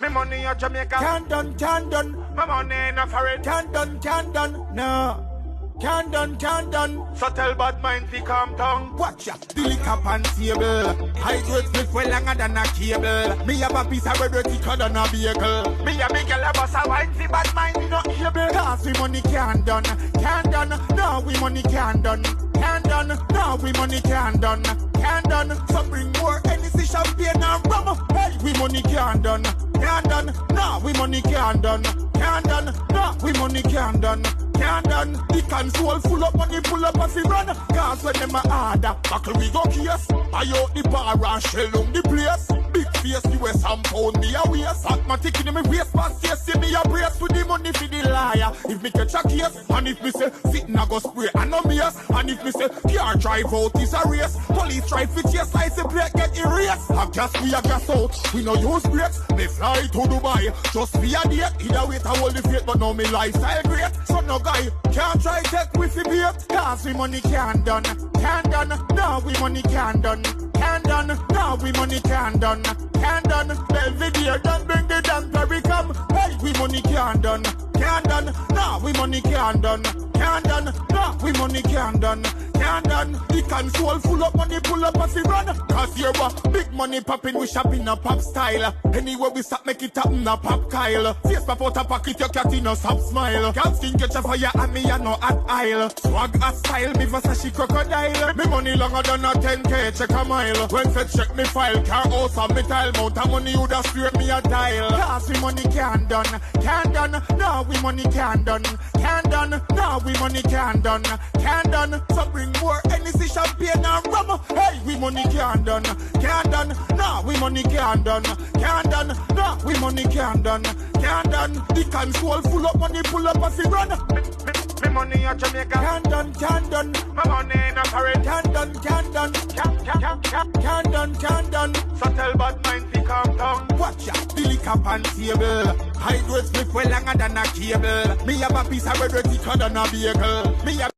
Me money in Jamaica. Can't done. My money in a foreign. Can't done. No. Can't done. So tell bad mind to calm down. Watch ya, the liquor pan table. High grade split well longer than a cable. Me have a piece of bread thicker than a vehicle. Me a big girl a bust a wine fi bad mind me not able. Cause we money can't done. No, we money can't done. No, we money can't done. So bring more Hennessy, champagne and rum. Hey, we money can't done. No, we money can't done. No, we money can't done. The console full up money pull up as we run. Cause when them a order, buckle we go case. Buy out the bar and shell on the place. Big face US and pound me a waist. Automatic in me waist pass yes, see me a brace. With the money for the liar. If me catch a case, and if me say sitting a go spray and no mace. And if me say car drive out is a race. Police try to chase I say break get erased. A gas we a gas out, we no use brakes. Me fly to Dubai, just be a date. Either way to hold the faith, but now me lifestyle great. So no guy can't try take with the bait. Cause we money can't done. No, we money can't done. No, we money can't done. Belvedere done bring the dance where we come. Hey, we money can't done. No, we money can't done. No, we money can't done. The console full up money pull up as we run. Cause you're a big money popping, we shop in a pop style. Anywhere we stop make it happen a pop Kyle. Face pop out a pocket, your cat in a stop smile. Can't skin catch a fire and me a no hot aisle. Swag a style, me Versace crocodile. Me money longer than a 10k, check a mile. When fed check me file, car house and me tile. Mount a money you da straight me a dial. Cause we money can't done. No, we money can't done. No, we money can't done. So bring more Hennessy, champagne and rum. Hey, we money can't done. No, we money can't done. No, we money can't done. The console full up money pull up as we run. Me money in Jamaica. Can't done. My money in a foreign. Can't done. So tell bad mind to calm down. Watch ya, the liquor pan table. High grade split well longer than a cable. Me have a piece of bread thicker than a vehicle. Me have